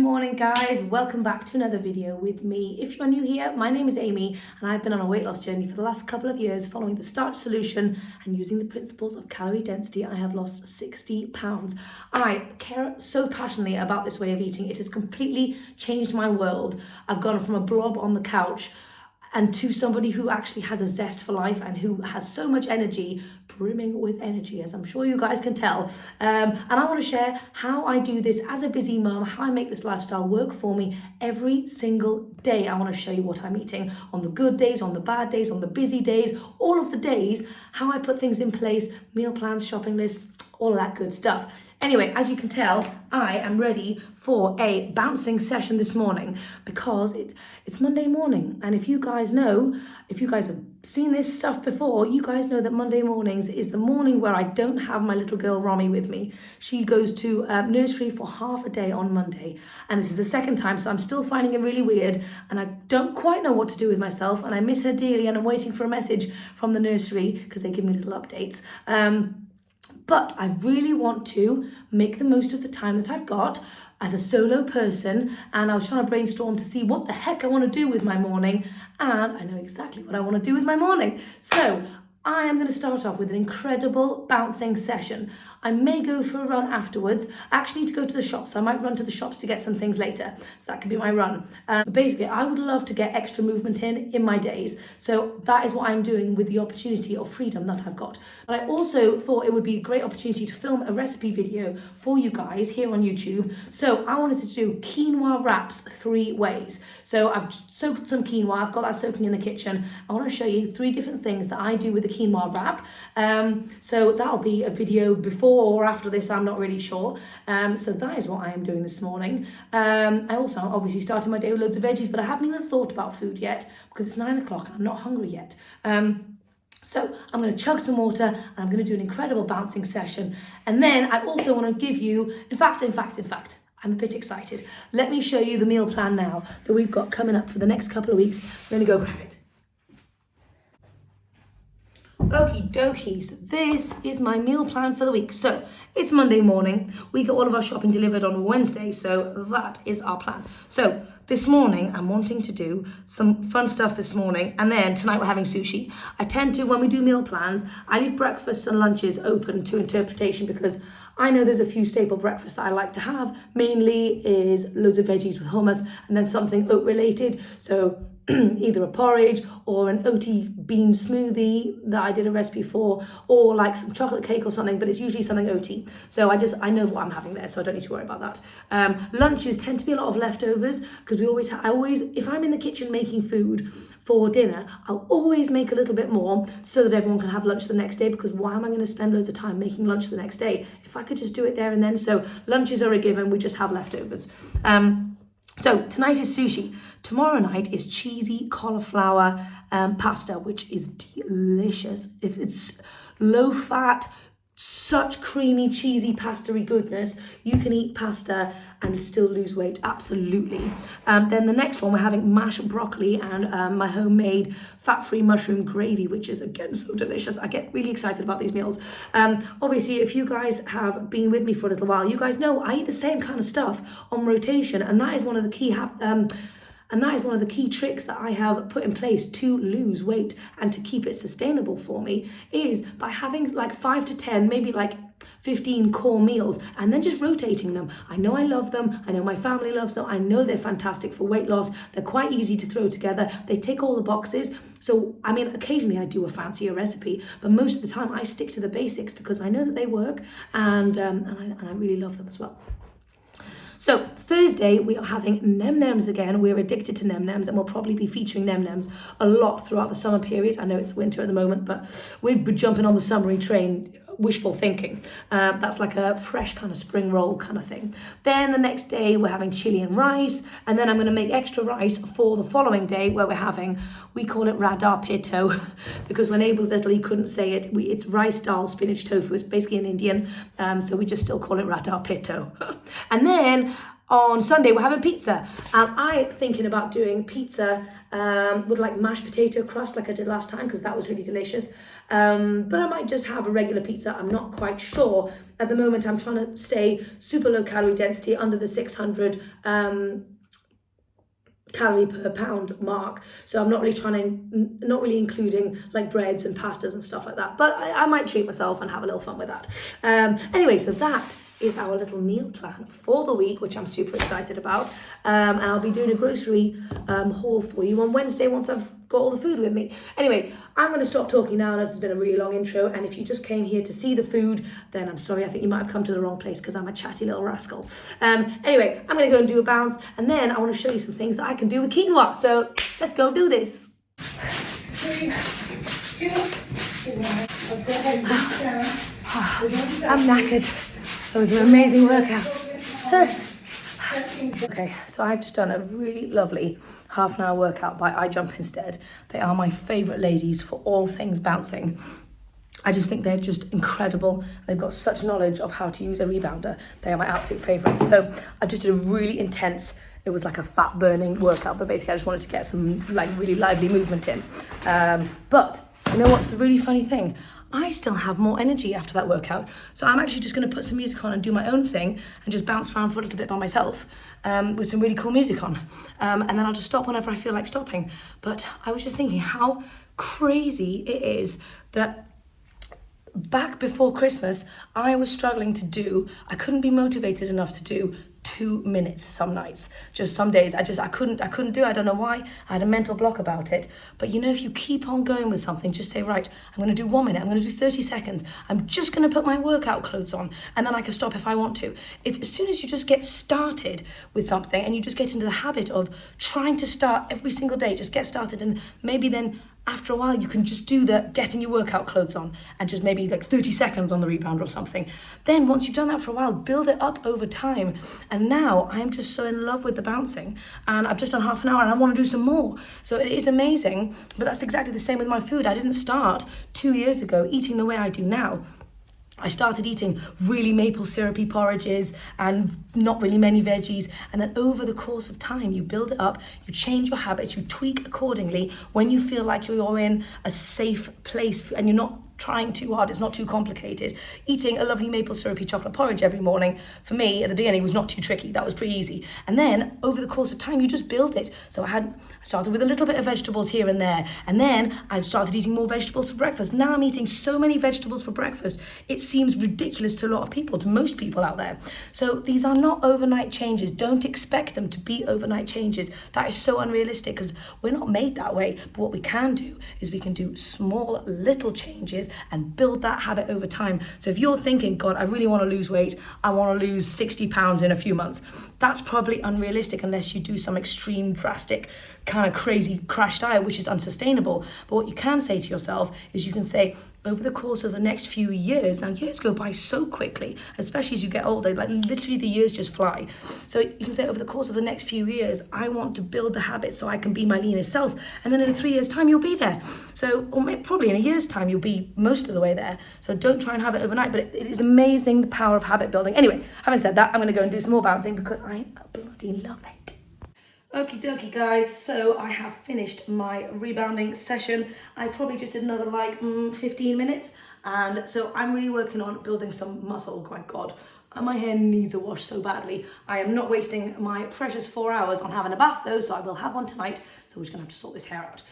morning guys, welcome back to another video with me. If you're new here, my name is Amy and I've been on a weight loss journey for the last couple of years following the Starch Solution and using the principles of calorie density. I have lost 60 pounds. I care so passionately about this way of eating. It has completely changed my world. I've gone from a blob on the couch and to somebody who actually has a zest for life and who has so much energy, brimming with energy, as I'm sure you guys can tell. And I want to share how I do this as a busy mum, how I make this lifestyle work for me every single day. I want to show you what I'm eating on the good days, on the bad days, on the busy days, all of the days, how I put things in place, meal plans, shopping lists, all of that good stuff. Anyway, as you can tell, I am ready for a bouncing session this morning because it's Monday morning. And if you guys have seen this stuff before, you guys know that Monday mornings is the morning where I don't have my little girl Romy with me. She goes to nursery for half a day on Monday. And this is the second time, so I'm still finding it really weird. And I don't quite know what to do with myself. And I miss her dearly and I'm waiting for a message from the nursery because they give me little updates. But I really want to make the most of the time that I've got as a solo person, and I was trying to brainstorm to see what the heck I want to do with my morning, and I know exactly what I want to do with my morning. So I am going to start off with an incredible bouncing session. I may go for a run afterwards. I actually need to go to the shops, so I might run to the shops to get some things later. So that could be my run. Basically, I would love to get extra movement in my days. So that is what I'm doing with the opportunity of freedom that I've got. But I also thought it would be a great opportunity to film a recipe video for you guys here on YouTube. So I wanted to do quinoa wraps 3 ways. So I've soaked some quinoa. I've got that soaking in the kitchen. I want to show you 3 different things that I do with the quinoa wrap. So that'll be a video before or after this, I'm not really sure. So that is what I am doing this morning. I also obviously started my day with loads of veggies, but I haven't even thought about food yet because it's 9 o'clock and I'm not hungry yet. So I'm going to chug some water and I'm going to do an incredible bouncing session. And then I also want to give you, in fact, I'm a bit excited. Let me show you the meal plan now that we've got coming up for the next couple of weeks. I'm going to go grab it. Okie dokie, so this is my meal plan for the week. So it's Monday morning. We get all of our shopping delivered on Wednesday, so that is our plan. So this morning, I'm wanting to do some fun stuff this morning, and then tonight we're having sushi. I tend to, when we do meal plans, I leave breakfasts and lunches open to interpretation because I know there's a few staple breakfasts that I like to have. Mainly is loads of veggies with hummus and then something oat related. So either a porridge or an oaty bean smoothie that I did a recipe for, or like some chocolate cake or something, but it's usually something oaty. So I know what I'm having there, so I don't need to worry about that. Lunches tend to be a lot of leftovers because if I'm in the kitchen making food for dinner, I'll always make a little bit more so that everyone can have lunch the next day, because why am I going to spend loads of time making lunch the next day if I could just do it there and then? So lunches are a given, we just have leftovers. So tonight is sushi. Tomorrow night is cheesy cauliflower pasta, which is delicious. If it's low fat, such creamy, cheesy, pasta-y goodness. You can eat pasta and still lose weight, absolutely. Then the next one, we're having mashed broccoli and my homemade fat-free mushroom gravy, which is, again, so delicious. I get really excited about these meals. Obviously, if you guys have been with me for a little while, you guys know I eat the same kind of stuff on rotation, and that is one of the key tricks that I have put in place to lose weight and to keep it sustainable for me, is by having like 5 to 10, maybe like 15 core meals and then just rotating them. I know I love them. I know my family loves them. I know they're fantastic for weight loss. They're quite easy to throw together. They tick all the boxes. So, I mean, occasionally I do a fancier recipe, but most of the time I stick to the basics because I know that they work, and I really love them as well. So Thursday, we are having nem-nems again. We're addicted to nem-nems, and we'll probably be featuring nem-nems a lot throughout the summer period. I know it's winter at the moment, but we're jumping on the summery train. Wishful thinking. That's like a fresh kind of spring roll kind of thing. Then the next day we're having chili and rice, and then I'm going to make extra rice for the following day where we call it radar pito because when Abel's little he couldn't say it. It's rice dal spinach tofu. It's basically an Indian, so we just still call it radar pito. And then on Sunday we're having pizza. I'm thinking about doing pizza with like mashed potato crust like I did last time, because that was really delicious. But I might just have a regular pizza. I'm not quite sure. At the moment, I'm trying to stay super low calorie density, under the 600 calorie per pound mark. So I'm not really including like breads and pastas and stuff like that. But I might treat myself and have a little fun with that. Anyway, so that is our little meal plan for the week, which I'm super excited about. And I'll be doing a grocery haul for you on Wednesday once I've got all the food with me. Anyway, I'm going to stop talking now. This has been a really long intro, and if you just came here to see the food, then I'm sorry, I think you might have come to the wrong place, because I'm a chatty little rascal. Anyway, I'm going to go and do a bounce, and then I want to show you some things that I can do with quinoa. So let's go do this. 3, 2, 1. I'm knackered. It was an amazing workout. Okay, so I've just done a really lovely half-an-hour workout by iJump Instead. They are my favourite ladies for all things bouncing. I just think they're just incredible. They've got such knowledge of how to use a rebounder. They are my absolute favourites. So I just did a really intense, it was like a fat burning workout, but basically I just wanted to get some like really lively movement in. But you know what's the really funny thing? I still have more energy after that workout. So I'm actually just going to put some music on and do my own thing and just bounce around for a little bit by myself with some really cool music on. And then I'll just stop whenever I feel like stopping. But I was just thinking how crazy it is that back before Christmas, I was struggling to do, I couldn't be motivated enough to do 2 minutes some nights. Just some days I couldn't do it. I don't know why. I had a mental block about it. But you know, if you keep on going with something, just say, right, I'm going to do 1 minute, I'm going to do 30 seconds, I'm just going to put my workout clothes on, and then I can stop if I want to. As soon as you just get started with something and you just get into the habit of trying to start every single day, just get started, and maybe then after a while you can just do the getting your workout clothes on and just maybe like 30 seconds on the rebounder or something. Then once you've done that for a while, build it up over time. And now I'm just so in love with the bouncing, and I've just done half an hour and I want to do some more. So it is amazing. But that's exactly the same with my food. I didn't start 2 years ago eating the way I do now. I started eating really maple syrupy porridges and not really many veggies. And then over the course of time, you build it up, you change your habits, you tweak accordingly when you feel like you're in a safe place and you're not trying too hard, it's not too complicated. Eating a lovely maple syrupy chocolate porridge every morning, for me at the beginning, was not too tricky. That was pretty easy. And then over the course of time, you just build it. So I started with a little bit of vegetables here and there, and then I've started eating more vegetables for breakfast. Now I'm eating so many vegetables for breakfast, it seems ridiculous to a lot of people, to most people out there. So these are not overnight changes. Don't expect them to be overnight changes. That is so unrealistic, because we're not made that way. But what we can do is we can do small little changes and build that habit over time. So if you're thinking, God, I really want to lose weight, I want to lose 60 pounds in a few months, that's probably unrealistic unless you do some extreme, drastic, kind of crazy crash diet, which is unsustainable. But what you can say to yourself is you can say, over the course of the next few years, now years go by so quickly, especially as you get older, like literally the years just fly. So you can say, over the course of the next few years, I want to build the habit so I can be my leanest self. And then in 3 years' time, you'll be there. So, or maybe probably in a year's time, you'll be most of the way there. So don't try and have it overnight, but it is amazing, the power of habit building. Anyway, having said that, I'm going to go and do some more bouncing because I bloody love it. Okie dokie guys, so I have finished my rebounding session. I probably just did another like 15 minutes, and so I'm really working on building some muscle. My God, my hair needs a wash so badly. I am not wasting my precious 4 hours on having a bath though, so I will have one tonight. So we're just gonna have to sort this hair out.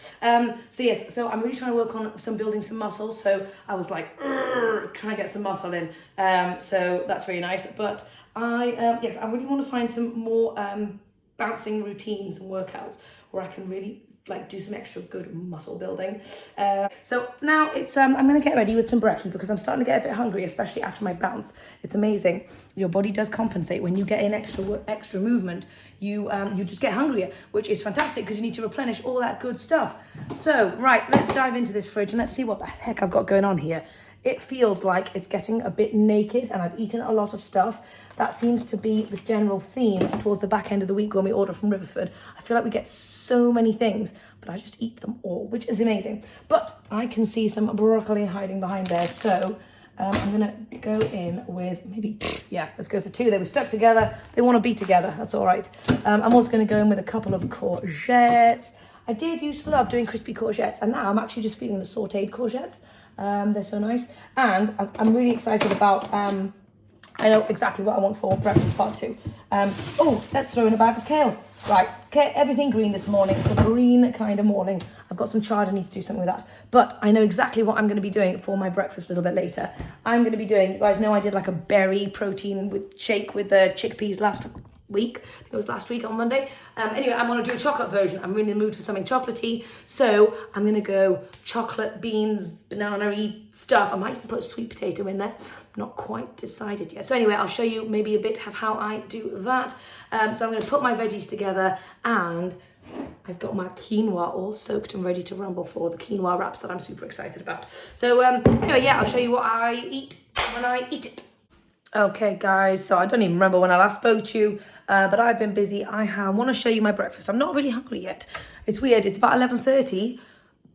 So yes, so I'm really trying to work on building some muscle. So I was like, trying to get some muscle in. So that's really nice. But I really want to find some more bouncing routines and workouts where I can really like do some extra good muscle building. So now it's I'm gonna get ready with some brekkie because I'm starting to get a bit hungry, especially after my bounce. It's amazing. Your body does compensate when you get in extra movement. You just get hungrier, which is fantastic because you need to replenish all that good stuff. So right, let's dive into this fridge and let's see what the heck I've got going on here. It feels like it's getting a bit naked and I've eaten a lot of stuff. That seems to be the general theme towards the back end of the week when we order from Riverford. I feel like we get so many things, but I just eat them all, which is amazing. But I can see some broccoli hiding behind there. So I'm gonna go in with maybe, yeah, let's go for 2. They were stuck together. They want to be together. That's all right. I'm also gonna go in with a couple of courgettes. I did used to love doing crispy courgettes, and now I'm actually just feeling the sauteed courgettes. They're so nice, and I'm really excited about. I know exactly what I want for breakfast part 2. Oh, let's throw in a bag of kale. Right, everything green this morning. It's a green kind of morning. I've got some chard, I need to do something with that. But I know exactly what I'm going to be doing for my breakfast a little bit later. I'm going to be doing, you guys know I did like a berry protein shake with the chickpeas last week. I think it was last week on Monday. Anyway, I'm going to do a chocolate version. I'm really in the mood for something chocolatey. So I'm going to go chocolate, beans, banana-y stuff. I might even put a sweet potato in there. Not quite decided yet. So anyway, I'll show you maybe a bit of how I do that. So I'm going to put my veggies together, and I've got my quinoa all soaked and ready to rumble for the quinoa wraps that I'm super excited about. So anyway, yeah, I'll show you what I eat when I eat it. Okay, guys, so I don't even remember when I last spoke to you, but I've been busy. I want to show you my breakfast. I'm not really hungry yet. It's weird. It's about 11:30.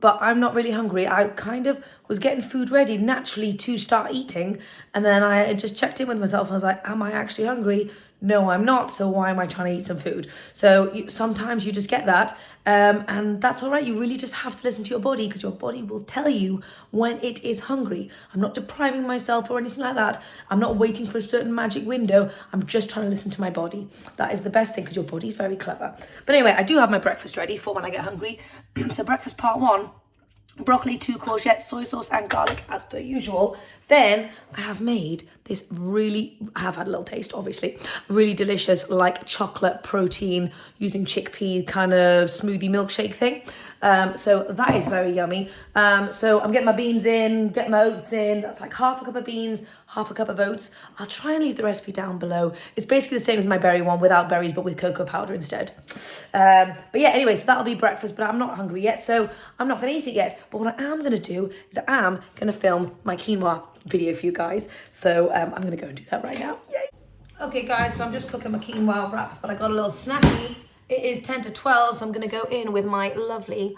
But I'm not really hungry. I kind of was getting food ready naturally to start eating. And then I just checked in with myself and I was like, am I actually hungry? No, I'm not. So why am I trying to eat some food? So sometimes you just get that. And that's all right. You really just have to listen to your body, because your body will tell you when it is hungry. I'm not depriving myself or anything like that. I'm not waiting for a certain magic window. I'm just trying to listen to my body. That is the best thing, because your body's very clever. But anyway, I do have my breakfast ready for when I get hungry. So breakfast part 1. Broccoli, 2 courgettes, soy sauce and garlic as per usual. Then I have made this I have had a little taste obviously, really delicious like chocolate protein using chickpea kind of smoothie milkshake thing. So that is very yummy. So I'm getting my beans in, getting my oats in. That's like half a cup of beans, half a cup of oats. I'll try and leave the recipe down below. It's basically the same as my berry one without berries, but with cocoa powder instead. But yeah, anyway, so that'll be breakfast, but I'm not hungry yet, so I'm not going to eat it yet. But what I am going to do is I am going to film my quinoa video for you guys. So I'm going to go and do that right now. Yay! Okay, guys, so I'm just cooking my quinoa wraps, but I got a little snacky. It is 10 to 12, so I'm going to go in with my lovely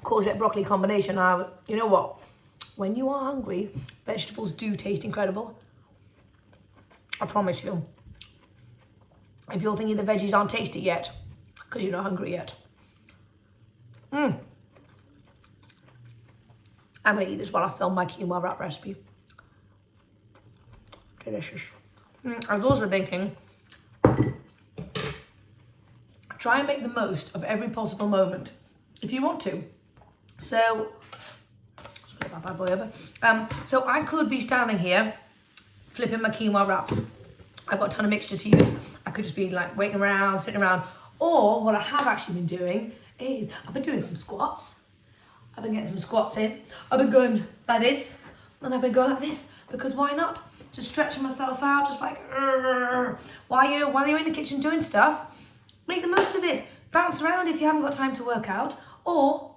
courgette broccoli combination. Now, you know what? When you are hungry, vegetables do taste incredible. I promise you. If you're thinking the veggies aren't tasty yet, because you're not hungry yet. I'm going to eat this while I film my quinoa wrap recipe. Delicious. I was also thinking, try and make the most of every possible moment, if you want to. So, let's flip that bad boy over. So I could be standing here, flipping my quinoa wraps. I've got a ton of mixture to use. I could just be like waiting around, sitting around. Or what I have actually been doing is, I've been doing some squats. I've been getting some squats in. I've been going like this, and I've been going like this, because why not? Just stretching myself out, just like, while you're in the kitchen doing stuff, make the most of it. Bounce around if you haven't got time to work out, or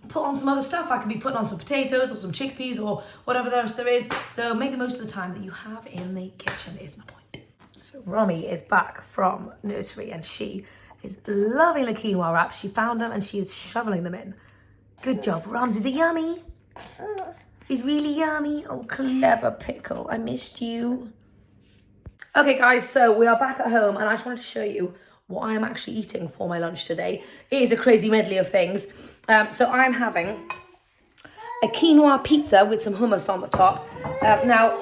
put on some other stuff. I could be putting on some potatoes or some chickpeas or whatever else there is. So make the most of the time that you have in the kitchen is my point. So Romy is back from nursery and she is loving the quinoa wraps. She found them and she is shoveling them in. Good job, Roms. Is it yummy? It's really yummy. Oh, clever pickle. I missed you. Okay, guys, so we are back at home and I just wanted to show you what I am actually eating for my lunch today. It is a crazy medley of things. So I'm having a quinoa pizza with some hummus on the top. Now,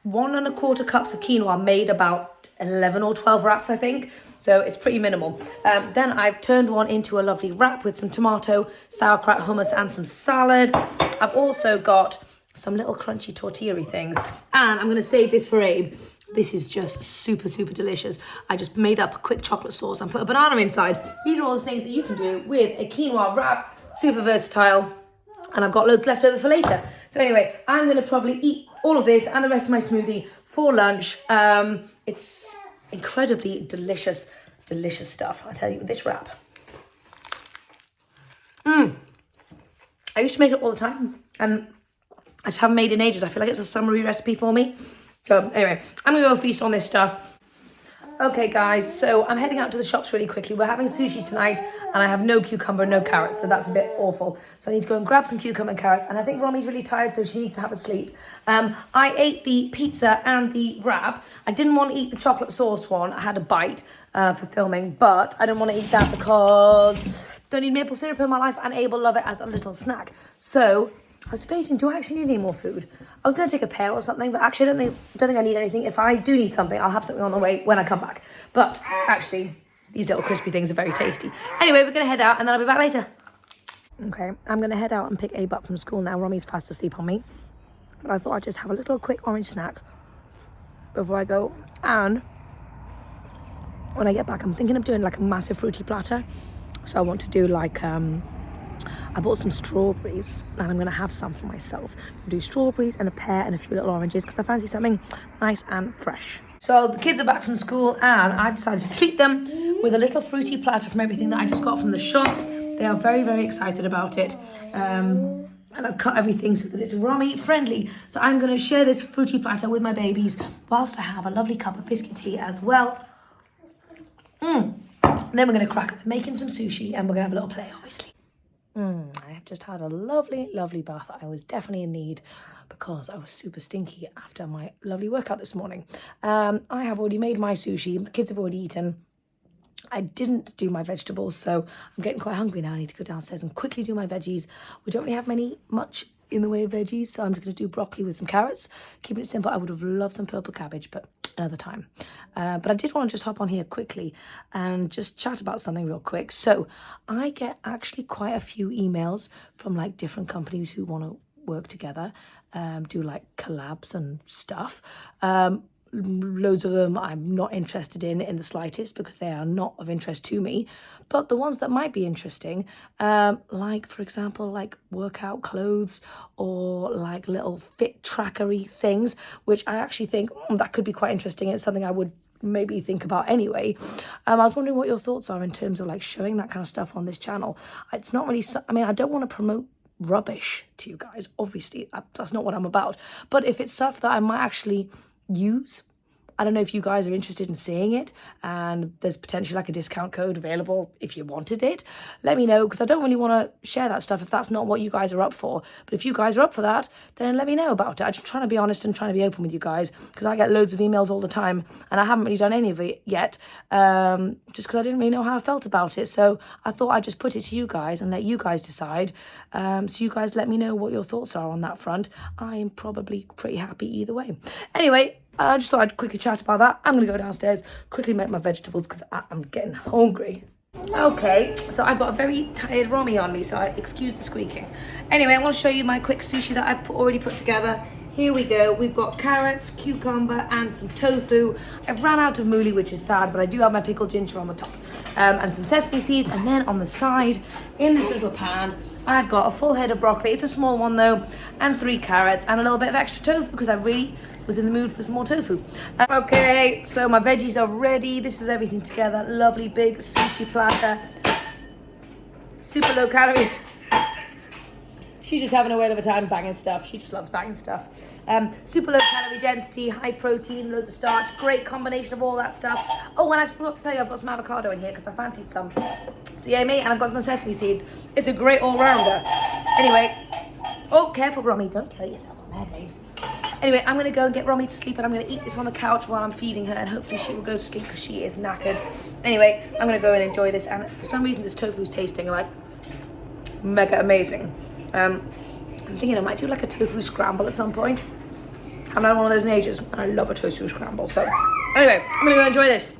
1 1/4 cups of quinoa made about 11 or 12 wraps, I think. So it's pretty minimal. Then I've turned one into a lovely wrap with some tomato, sauerkraut, hummus, and some salad. I've also got some little crunchy tortilla-y things. And I'm going to save this for Abe. This is just super, super delicious. I just made up a quick chocolate sauce and put a banana inside. These are all the things that you can do with a quinoa wrap. Super versatile. And I've got loads left over for later. So anyway, I'm going to probably eat all of this and the rest of my smoothie for lunch. It's incredibly delicious, delicious stuff. I tell you, this wrap. I used to make it all the time. And I just haven't made it in ages. I feel like it's a summery recipe for me. So anyway, I'm going to go feast on this stuff. Okay guys, so I'm heading out to the shops really quickly. We're having sushi tonight and I have no cucumber, no carrots, so that's a bit awful. So I need to go and grab some cucumber and carrots, and I think Romi's really tired, so she needs to have a sleep. I ate the pizza and the wrap. I didn't want to eat the chocolate sauce one. I had a bite for filming, but I didn't want to eat that because don't need maple syrup in my life and Abel love it as a little snack. So I was debating, do I actually need any more food? I was going to take a pear or something, but actually I don't think I need anything. If I do need something, I'll have something on the way when I come back. But actually, these little crispy things are very tasty. Anyway, we're going to head out and then I'll be back later. Okay, I'm going to head out and pick Abe up from school now. Romi's fast asleep on me. But I thought I'd just have a little quick orange snack before I go. And when I get back, I'm thinking of doing like a massive fruity platter. So I want to do like... I bought some strawberries and I'm going to have some for myself. I'll do strawberries and a pear and a few little oranges because I fancy something nice and fresh. So the kids are back from school and I've decided to treat them with a little fruity platter from everything that I just got from the shops. They are very, very excited about it. And I've cut everything so that it's Romi friendly. So I'm going to share this fruity platter with my babies whilst I have a lovely cup of biscuit tea as well. Then we're going to crack up with making some sushi and we're going to have a little play, obviously. I have just had a lovely, lovely bath. I was definitely in need because I was super stinky after my lovely workout this morning. I have already made my sushi. The kids have already eaten. I didn't do my vegetables, so I'm getting quite hungry now. I need to go downstairs and quickly do my veggies. We don't really have much in the way of veggies, so I'm just going to do broccoli with some carrots. Keeping it simple. I would have loved some purple cabbage, but another time. But I did want to just hop on here quickly and just chat about something real quick. So I get actually quite a few emails from like different companies who want to work together, do like collabs and stuff. Loads of them I'm not interested in the slightest because they are not of interest to me. But the ones that might be interesting, like for example, like workout clothes or like little fit trackery things, which I actually think that could be quite interesting. It's something I would maybe think about anyway. I was wondering what your thoughts are in terms of like showing that kind of stuff on this channel. It's not really, I mean, I don't want to promote rubbish to you guys. Obviously, that's not what I'm about. But if it's stuff that I might actually use, I don't know if you guys are interested in seeing it and there's potentially like a discount code available if you wanted it. Let me know because I don't really want to share that stuff if that's not what you guys are up for. But if you guys are up for that, then let me know about it. I'm just trying to be honest and trying to be open with you guys because I get loads of emails all the time and I haven't really done any of it yet just because I didn't really know how I felt about it. So I thought I'd just put it to you guys and let you guys decide. So you guys let me know what your thoughts are on that front. I am probably pretty happy either way. Anyway, I just thought I'd quickly chat about that. I'm going to go downstairs, quickly make my vegetables because I'm getting hungry. Okay, so I've got a very tired Romi on me, so I excuse the squeaking. Anyway, I want to show you my quick sushi that I've already put together. Here we go. We've got carrots, cucumber, and some tofu. I've ran out of mooli, which is sad, but I do have my pickled ginger on the top. And some sesame seeds, and then on the side, in this little pan, I've got a full head of broccoli. It's a small one though, and 3 carrots, and a little bit of extra tofu because I really was in the mood for some more tofu. Okay, so my veggies are ready. This is everything together. Lovely big sushi platter. Super low calorie. She's just having a whale of a time banging stuff. She just loves banging stuff. Super low calorie density, high protein, loads of starch. Great combination of all that stuff. Oh, and I forgot to tell you, I've got some avocado in here because I fancied some. So yeah, mate, and I've got some sesame seeds. It's a great all-rounder. Anyway, oh, careful, Romi. Don't kill yourself on there, babes. Anyway, I'm going to go and get Romi to sleep and I'm going to eat this on the couch while I'm feeding her and hopefully she will go to sleep because she is knackered. Anyway, I'm going to go and enjoy this and for some reason this tofu's tasting like mega amazing. I'm thinking I might do like a tofu scramble at some point. I haven't had one of those in ages and I love a tofu scramble. So anyway, I'm going to go enjoy this.